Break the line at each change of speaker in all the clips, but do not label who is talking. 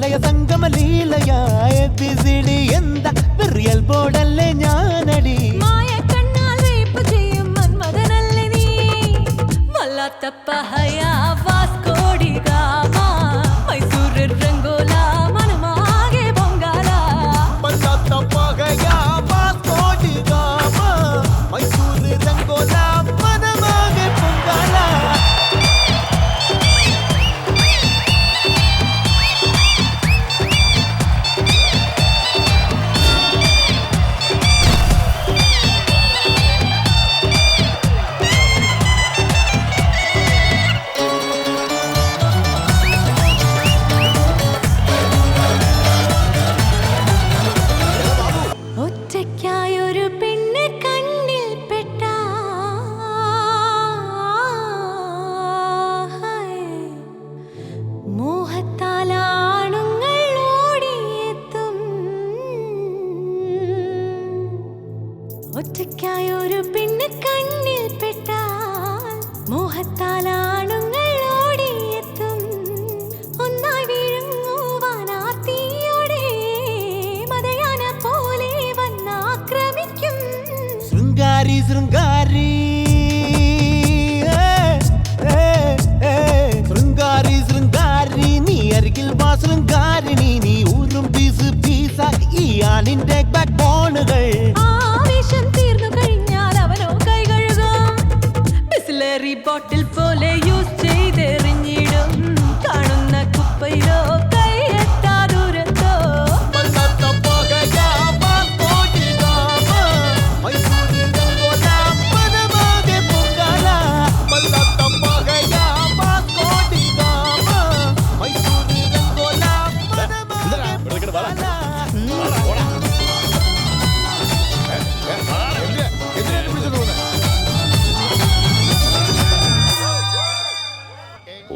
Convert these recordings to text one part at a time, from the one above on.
പ്രണയ സംഗമ ലീലയായ ബിസിഡി എന്താ റിയൽ ബോർഡല്ലേ ഞാനടി
മായ കണ്ണാൽ റേപ്പ് ചെയ്യും മന്മഥനല്ലേ നീ വല്ലാത്ത പഹയാ വാസ്കോടി ഗാമ മൈസൂർ രംഗോല മനമാകെ ബംഗാല
വല്ലാത്ത പഹയാ വാസ്കോടി ഗാമ മൈസൂർ രംഗോല മനമാകെ ബംഗാല
ഒറ്റയ്ക്കായൊരു പെണ്ണ് കണ്ണിൽ പെട്ടാ മോഹത്താലാണുങ്ങൾ ഓടിയെത്തും ഒറ്റയ്ക്കായൊരു പെണ്ണ് കണ്ണിൽ പെട്ടാൽ മോഹത്താലാണുങ്ങൾ ഓടിയെത്തും ഒന്നായി വീഴുങ്ങുവാൻ ആർത്തിയോടെ മതയാന പോലെ വന്നാക്രമിക്കും
ശൃംഗാരി ശൃംഗാരി ശൃംഗാരി ശൃംഗാരി നീ അരികിൽ വാ ശൃംഗാരിണി നീ ഊരും പീസ് പീസാക്കി ഈ ആണിന്റെ ബാക്ക് ബോണുകൾ
ആവേശം തീർന്നു കഴിഞ്ഞാൽ അവനോ കൈ കഴുകും ബിസ്ലറി ബോട്ടിൽ പോലെ യൂസ് ചെയ്തെറിഞ്ഞിടും കാണുന്ന കുപ്പയിലോ കൈ എത്താ ദൂരത്തോ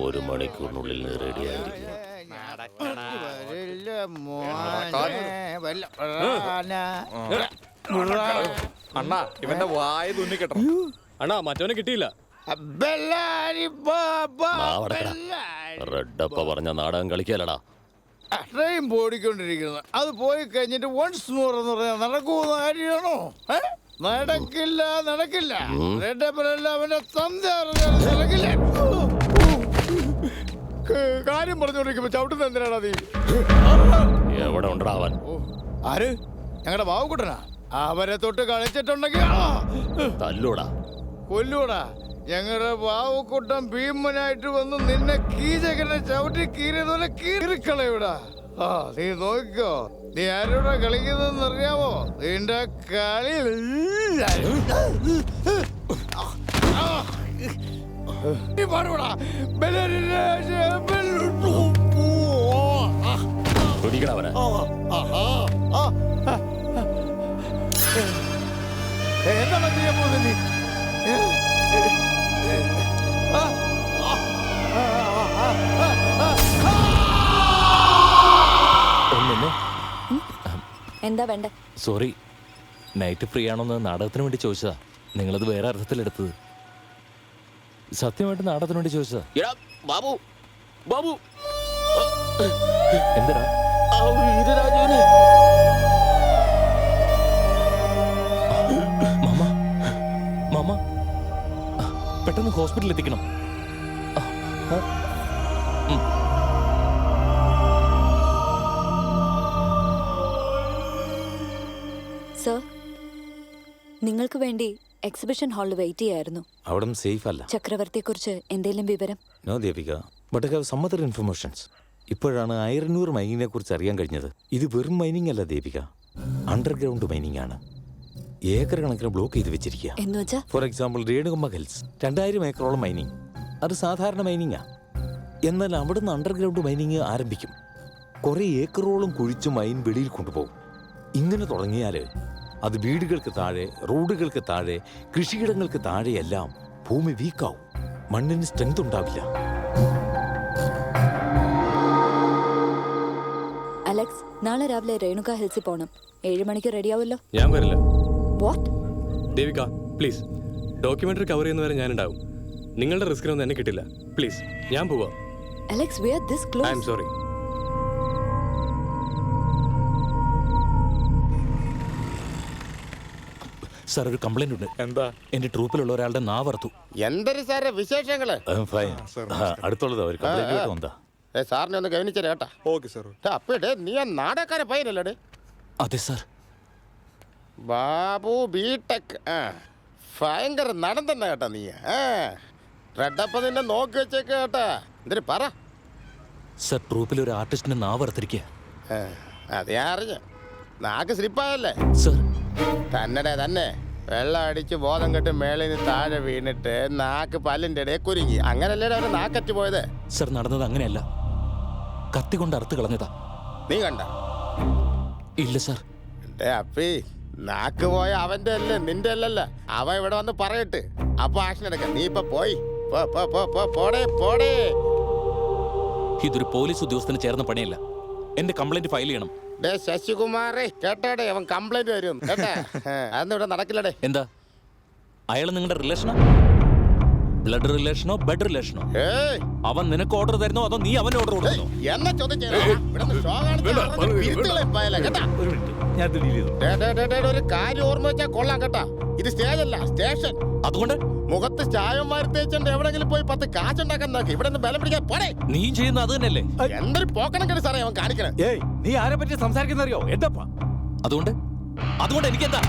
ഒരു മണിക്കൂറിനുള്ളിൽ റെഡിയായിരിക്കും.
അണ്ണാ ഇവന്റെ വായ തുന്നിക്കെട്ടോ. അണ്ണാ മറ്റവനെ കിട്ടിയില്ല.
റെഡപ്പ പറഞ്ഞ നാടകം കളിക്കാലടാ.
ട്രെയിൻ പോടിക്കൊണ്ടിരിക്കുന്നത് അത് പോയി കഴിഞ്ഞിട്ട് വൺസ് മോർ എന്ന് പറഞ്ഞാൽ നടക്കുന്ന കാര്യമാണോ? നടക്കില്ല നടക്കില്ല. റെഡപ്പനല്ല അവന്റെ തന്ത നടക്കില്ല. കാര്യം പറഞ്ഞോണ്ടിരിക്കുമ്പോ ചവിട്ടുന്ന എന്തിനാടാ നീ?
എവിടെ ഉണ്ടടാ അവൻ?
ആര്? ഞങ്ങളുടെ ബാബുക്കുട്ടനാ. അവരെ തൊട്ട് കളിച്ചിട്ടുണ്ടെങ്കിൽ
തല്ലൂടാ
കൊല്ലൂടാ. ഞങ്ങളുടെ ബാബുക്കുട്ടൻ ഭീമനായിട്ട് വന്ന് നിന്നെ കീചകനെ ചവിട്ടി കീറിയതുപോലെ കീറിക്കളയൂടാ. നീ നോക്കിക്കോ. നീ ആരോടാ കളിക്കുന്നതെന്ന് അറിയാമോ? നിന്റെ കളി
പിടിക്കണവനെ.
എന്താണ് ചെയ്യാൻ പോകുന്നത് നീ?
എന്താ വേണ്ട?
സോറി, നൈറ്റ് ഫ്രീ ആണോന്ന് നാടകത്തിന് വേണ്ടി ചോദിച്ചതാ. നിങ്ങളത് വേറെ അർത്ഥത്തിലെടുത്തത്. സത്യമായിട്ട് നാടകത്തിന് വേണ്ടി ചോദിച്ചതാ. ബാബു ബാബു എന്തിനാ? മാമ മാമ പെട്ടെന്ന് ഹോസ്പിറ്റലിൽ എത്തിക്കണം.
സർ, നിങ്ങൾക്ക് വേണ്ടി എക്സിബിഷൻ ഹാളിൽ വെയിറ്റ് ചെയ്യായിരുന്നു.
അവിടെ സേഫ് അല്ല.
ചക്രവർത്തിയെക്കുറിച്ച് എന്തെങ്കിലും വിവരം?
No Devika, but I have some other informations. ഇപ്പോഴാണ് 1,500 മൈനിങ്ങിനെ കുറിച്ച് അറിയാൻ കഴിഞ്ഞത്. ഇത് വെറും മൈനിങ് അല്ല ദേവിക, അണ്ടർഗ്രൗണ്ട് മൈനിങ് ആണ്. ഏക്കർ കണക്കിന് ബ്ലോക്ക് ചെയ്ത് വെച്ചിരിക്കുക. ഫോർ എക്സാമ്പിൾ രേണുകമ്മ ഹിൽസ് 2000 ഏക്കറോളം മൈനിങ്. അത് സാധാരണ മൈനിങ്ങാ. എന്നാൽ അവിടുന്ന് അണ്ടർഗ്രൗണ്ട് മൈനിങ് ആരംഭിക്കും. കുറെ ഏക്കറോളം കുഴിച്ച് മൈൻ വെളിയിൽ കൊണ്ടുപോകും. ഇങ്ങനെ തുടങ്ങിയാൽ അത് വീടുകൾക്ക് താഴെ, റോഡുകൾക്ക് താഴെ, കൃഷിയിടങ്ങൾക്ക് താഴെയെല്ലാം ഭൂമി വീക്കാവും. മണ്ണിന് സ്ട്രെങ്ത് ഉണ്ടാവില്ല.
അലക്സ്, നാളെ രാവിലെ രേണുക ഹിൽസിൽ പോണം. 7 മണിക്ക് റെഡിയാവുമല്ലോ?
ഞാൻ വരില്ല.
What?
Devika please, documentary cover ചെയ്യുന്നവരെ ഞാനുണ്ടാവും. നിങ്ങളുടെ റിസ്കിനൊന്നും എന്നെ കിട്ടില്ല. പ്ലീസ്, ഞാൻ പോവാം.
Alex, we are this close.
I am sorry.
Sir ഒരു കംപ്ലൈന്റ് ഉണ്ട്. എന്താ? എന്റെ ട്രൂപ്പിലുള്ള ഒരാളുടെ നാവർത്തു.
എന്തൊരു സാറേ വിശേഷങ്ങള്?
അടുത്തുള്ളത് അവർ കംപ്ലൈന്റ് കേട്ടോ. എന്താ
സാറിനെ ഒന്ന് ഗവനിച്ചേ കേട്ടാ.
Okay sir.
അപ്പേ നീ ആ നാടകക്കാരെ പയ്യനല്ലേ?
അതെ സാർ.
ബാബു ബിടെക് ഭയങ്കര നടൻ തന്നെ കേട്ടാ നീ. റെഡപ്പ നിന്നെ നോക്കി വെച്ചേക്ക് കേട്ടാ. എന്തൊരു പറ
സാർ, ട്രൂപ്പിൽ ഒരു ആർട്ടിസ്റ്റിന്റെ നാവർത്തിരിക്കുക.
അത് ഞാൻ അറിഞ്ഞു. നാക്ക് സ്ലിപ്പായല്ലേ
സാർ?
തന്നെ വെള്ളം അടിച്ച് ബോധം കെട്ട് മേളിൽ നിന്ന് താഴെ വീണിട്ട് നാക്ക് പല്ലിൻ്റെ ഇടയിൽ കുരുങ്ങി. അങ്ങനല്ലേ അവര് നാക്കറ്റ് പോയത്?
സാർ, നടന്നത് അങ്ങനെയല്ല. കത്തി കൊണ്ട് അറുത്ത് കളഞ്ഞതാ.
നീ കണ്ട?
ഇല്ല സാർ.
അപ്പി നാക്ക് പോയ അവന്റെ അല്ലേ, നിന്റെ അല്ലല്ല. അവൻ ഇവിടെ വന്ന് പറയട്ട്, അപ്പൊ ആക്ഷൻ എടുക്കാം. നീ ഇപ്പൊ പോയി പോടേ പോടേ.
ഇതൊരു പോലീസ് ഉദ്യോഗസ്ഥന് ചേർന്ന പണിയല്ല. എന്റെ കംപ്ലൈന്റ് ഫയൽ ചെയ്യണം.
ശശികുമാറേ കേട്ടോടെ, അവൻ കംപ്ലൈന്റ് വരും കേട്ടാ. അതൊന്നും ഇവിടെ നടക്കില്ലടേ.
എന്താ? അയാൾ നിങ്ങളുടെ റിലേഷനോ? Blood റിലേഷനോ bed റിലേഷനോ? അവൻ നിനക്ക് ഓർഡർ തരുന്നോ അതോ നീ അവന് ഓർഡർ കൊടുക്കുന്നോ?
എന്നെ ചോദ്യം ഒരു കാര്യം ഓർമ്മ വെച്ചാ കൊള്ളാം കേട്ടാ. ഇത് സ്റ്റേജ് അല്ല, സ്റ്റേഷൻ.
അതുകൊണ്ട്
മുഖത്ത് ചായം മാറിത്തേച്ചുണ്ട് എവിടെങ്കിലും പോയി 10 കാശുണ്ടാക്കാൻ നോക്കി. ഇവിടെ നിന്ന് ബലം പിടിക്കാൻ പോടേ.
നീ ചെയ്യുന്ന അത് തന്നെയല്ലേ?
എന്തൊരു പോക്കണം കേട്ട് സാറേ അവൻ കാണിക്കണേ.
നീ ആരെ പറ്റി സംസാരിക്കുന്നറിയോ? എന്താ അതുകൊണ്ട് എനിക്കെന്താ?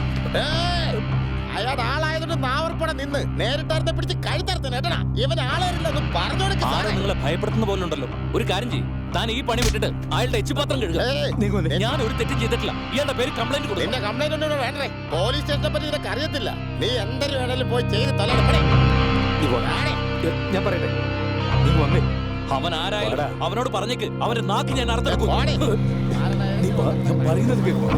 അയാളുടെ ആളായതുകൊണ്ട് നാവർപ്പടം നിന്ന് നേരിട്ടാർത്തെ പിടിച്ച് കഴുത്തറുത്തന്നെ കേട്ടണ. ഇവന് ആളാരില്ല ഒന്ന് പറഞ്ഞു കൊടുക്ക.
നിങ്ങളെ ഭയപ്പെടുത്തുന്ന പോലെ ഉണ്ടല്ലോ. ഒരു കാര്യം ചെയ്യും, താൻ ഈ പണി വിട്ടിട്ട് അയാളുടെ എച്ചുപാത്രം കഴുകുക. ഞാൻ ഒരു തെറ്റും ചെയ്തിട്ടില്ല. ഇയാളുടെ പേര് കംപ്ലൈന്റ് കൊടുക്കും.
നിന്റെ കംപ്ലൈന്റ് ഒന്നും വേണ്ടേ? പോലീസ് സ്റ്റേഷനെ പറ്റി നിനക്ക് അറിയത്തില്ല. നീ എന്തൊരു വേണേലും പോയി ചെയ്ത് തലയിടപ്പണേ.
ഞാൻ പറയട്ടെ, അവൻ ആരായാലും അവനോട് പറഞ്ഞേക്ക് അവന്റെ നാക്ക് ഞാൻ അർത്ഥം പറയുന്നത് കേൾക്കും.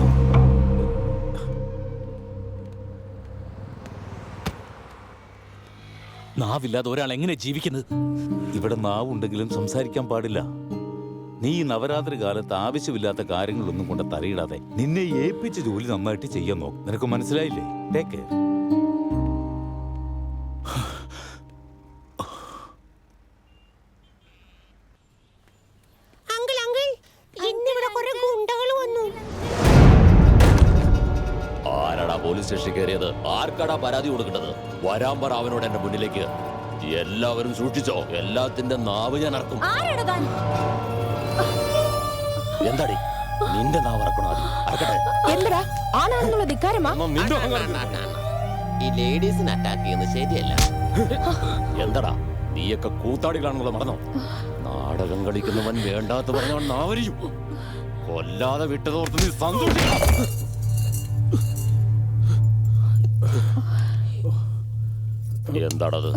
നാവില്ലാതെ ഒരാൾ എങ്ങനെ ജീവിക്കുന്നത്?
ഇവിടെ നാവുണ്ടെങ്കിലും സംസാരിക്കാൻ പാടില്ല. നീ ഈ നവരാത്രി കാലത്ത് ആവശ്യമില്ലാത്ത കാര്യങ്ങളൊന്നും കൊണ്ട് തലയിടാതെ നിന്നെ ഏൽപ്പിച്ച ജോലി നന്നായിട്ട് ചെയ്യാൻ നോക്കും. നിനക്ക് മനസ്സിലായില്ലേ? Take care.
ആരാടാ പോലീസ് സ്റ്റേഷനിൽ കയറിയത്? ആർക്കാടാ പരാതി കൊടുക്കേണ്ടത്? വരാൻ പറ അവനോട് എന്റെ മുന്നിലേക്ക്. എല്ലാവരും സൂക്ഷിച്ചോ, എല്ലാത്തിന്റെ നാവ് ഞാൻ അറക്കും. എന്താടി നിന്റെ നാവ് അറക്കണോ?
എന്തടാ ആണാണെന്നുള്ള ധിക്കാരമാ?
ഈ ലേഡീസിനെ അറ്റാക്ക് ചെയ്യുന്നത് ശരിയല്ല.
എന്താടാ നീയൊക്കെ കൂത്താടികളാണെന്നുള്ള മറന്നോ? നാടകം കളിക്കുന്നവൻ വേണ്ടാത്ത പറഞ്ഞവൻ നാവരിയും. കൊല്ലാതെ വിട്ടതോർത്ത് നീ സന്തോഷിക്കണം. എന്താണത്?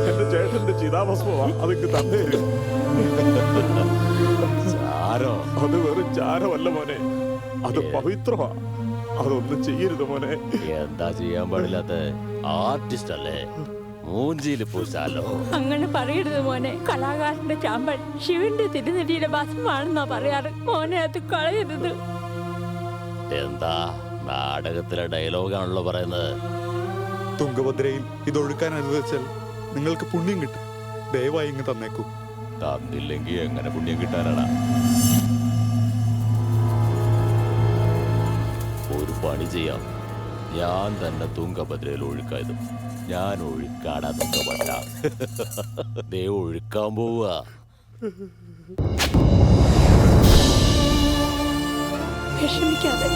എന്റെ ചേട്ടന്റെ ചിതാഭസ്മമാ. അതൊക്കെ തന്നെ
ചാരോ?
അത് വെറും ചാരമല്ല മോനെ, അത് പവിത്രമാ. അതൊന്നും ചെയ്യരുത് മോനെ.
എന്താ ചെയ്യാൻ പാടില്ലാത്ത? ആർട്ടിസ്റ്റ് അല്ലേ, മൂഞ്ചിയിൽ പൂശാലോ.
അങ്ങനെ പറയരുത് മോനെ. കലാകാരന്റെ ചാമ്പൽ ശിവന്റെ തിരുനെടിയുടെ ഭസ്മാണെന്നാ പറയാറ്. മോനെ അത് കളയരുത്.
എന്താ നാടകത്തിലെ ഡയലോഗാണല്ലോ പറയുന്നത്.
തുങ്കഭദ്രയിൽ ഇതൊഴുക്കാൻ അനുവദിച്ചാൽ നിങ്ങൾക്ക് പുണ്യം കിട്ടും. ദയവായി ഇങ്ങ് തന്നേക്കൂ.
തന്നില്ലെങ്കിൽ എങ്ങനെ പുണ്യം കിട്ടാനാണ്? ഒരു പണി ചെയ്യാം, ഞാൻ തന്നെ തുങ്കഭദ്രയിൽ ഒഴുക്കായത്. ഞാൻ ഒഴുക്കാടാ തുങ്കഭദ്ര. ദേ ഒഴുക്കാൻ പോവുക.
വിഷമിക്കാതെ.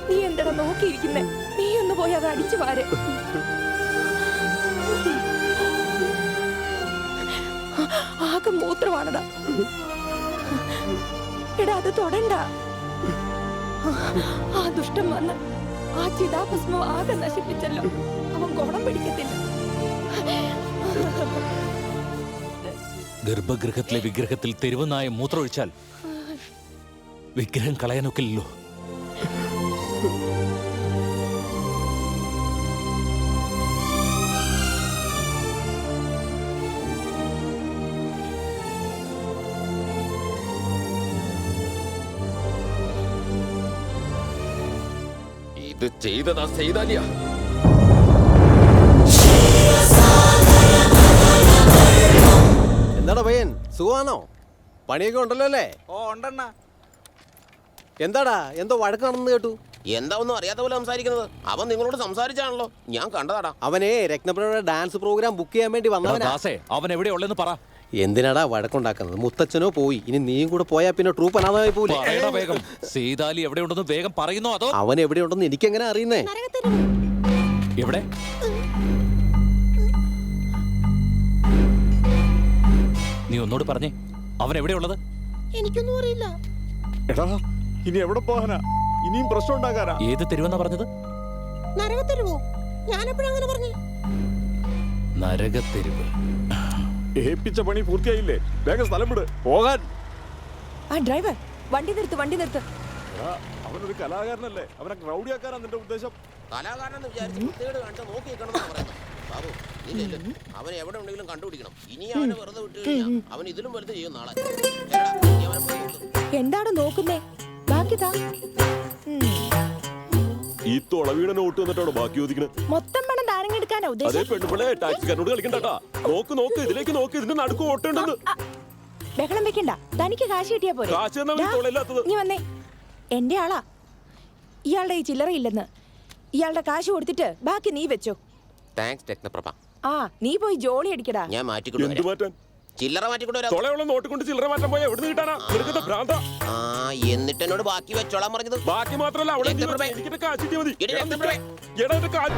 നീ എന്താ നോക്കിയിരിക്കുന്നേ? നീ ഒന്ന് പോയി അത് അടിച്ചു പാര്. ആകെ മൂത്രമാണടാ. എടാ അത് തൊടണ്ട. ആ ദുഷ്ടം വന്ന് ആ ചിതാഭസ്മം ആകെ നശിപ്പിച്ചല്ലോ. അവൻ ഗുണം പിടിക്കത്തില്ല.
ഗർഭഗൃഹത്തിലെ വിഗ്രഹത്തിൽ തെരുവനായ മൂത്രമൊഴിച്ചാൽ വിഗ്രഹം കളയാനൊക്കില്ലല്ലോ.
ഇത് ചെയ്തതാ ചെയ്താലിയാ.
എന്താടാ പയ്യൻ, സുഖമാണോ? പണിയൊക്കെ ഉണ്ടല്ലോ അല്ലേ?
ഓ ഉണ്ടെണ്ണ.
എന്താടാ എന്തോ വഴക്കാണെന്ന് കേട്ടു.
എന്താ ഒന്നും അറിയാത്ത പോലെ സംസാരിക്കുന്നത്? അവൻ നിങ്ങളോട് സംസാരിച്ചാണല്ലോ, ഞാൻ കണ്ടതാടാ.
അവനെ രത്നപ്രഭയുടെ ഡാൻസ് പ്രോഗ്രാം ബുക്ക് ചെയ്യാൻ വേണ്ടി വന്നവനാ.
അവൻ എവിടെയുള്ളെന്ന് പറ.
എന്തിനാടാ വഴക്കുണ്ടാക്കുന്നത്? മുത്തച്ഛനോ പോയി, ഇനി നീയും കൂടെ പോയാ പിന്നെ ട്രൂപ്പ് അനാഥമായി പോലെ.
വേഗം സീതാലി എവിടെയുണ്ടെന്ന് വേഗം പറയുന്നോ അതോ?
അവൻ എവിടെയുണ്ടെന്ന് എനിക്കെങ്ങനെ അറിയുന്നേ?
എവിടെ? നീ ഒന്നോട് പറഞ്ഞേ, അവൻ എവിടെയുള്ളത്?
എനിക്കൊന്നും അറിയില്ല.
എടാ ഇനി എവിടെ പോകാനാ? ഇനിയും പ്രശ്നം ഉണ്ടാകാനാ?
ഏത് തെരുവെന്നാ പറഞ്ഞത്?
നരകത്തെരുവോ? ഞാനെപ്പോഴങ്ങനെ പറഞ്ഞു?
നരകത്തെരുവ്.
ഏൽപ്പിച്ച പണി പൂർത്തിയായില്ലേ? വേഗം സ്ഥലം വിട്, പോകാൻ.
ആ ഡ്രൈവർ, വണ്ടി നിർത്ത്.
എടാ, അവനൊരു കലാകാരനല്ലേ, അവനെ ക്രൗഡിയാക്കാനാ നിന്റെ ഉദ്ദേശം?
കലാകാരനെന്ന് വിചാരിച്ച് വൃത്തികേട് കണ്ട് നോക്കി നിൽക്കണമെന്നാണ് പറയുന്നത്. ബാബു, നീ ചെല്ല്. അവൻ എവിടെ ഉണ്ടെങ്കിലും കണ്ടുപിടിക്കണം. ഇനി അവനെ വെറുതെ വിട്ടു കഴിഞ്ഞാൽ അവൻ ഇതിലും വലുത് ചെയ്യും നാളെ. ചെല്ലടാ, നീ അവനെ പോയി വിട്ടു.
എന്താണ് നോക്കുന്നേ? ബാക്കി താ.
ഈ തുളവീടെ നോട്ട് വന്നിട്ടാണോ ബാക്കി ചോദിക്കണത്?
മൊത്തം പണം താരങ്ങെടുക്കാനാ
അതേ
ഉദ്ദേശം?
പെണ്ണുപിള്ളേ, ടാക്സിക്കാരനോട് കളിക്കണ്ടാ. നോക്ക് ഇതിലേക്ക് നോക്ക്, ഇതിന്റെ നടുക്ക് ഓട്ടുണ്ടെന്ന്.
ബഹളം വെക്കണ്ട, തനിക്ക് കാശ് കിട്ടിയാ പോരെ.
കാശ് തന്നാ മതി,
ദാ,
തൊളയില്ലാത്തത്.
നീ വന്നേ. എന്റെ ആളാ. ഇയാളുടെ ഈ ചില്ലറയില്ലെന്ന്. ഇയാളുടെ കാശ് കൊടുത്തിട്ട് ബാക്കി നീ വെച്ചോ.
താങ്ക്സ് രത്നപ്രഭ.
ആ, നീ പോയി ജോളി അടിക്കടാ.
ഞാൻ
എന്ത്
മാറ്റിക്കൊണ്ടു
മാറ്റാൻ?
ചില്ലറ മാറ്റിക്കൊണ്ടു വരാം.
തൊളയുള്ള നോട്ട് കൊണ്ട് ചില്ലറ മാറ്റാൻ പോയാ എവിടെ കിട്ടാനാ? നിനക്കത്തെ ഭ്രാന്ത.
ആ, എന്നിട്ട് എന്നോട് ബാക്കി വെച്ചോളാൻ പറഞ്ഞത്.
ബാക്കി മാത്രല്ല, അവിടെ
രത്നപ്രഭേ.
എനിക്കിട്ട് കാശ് കിട്ടിയാ മതി.
എടി രത്നപ്രഭേ.
എടാ, എന്റെ കാശ്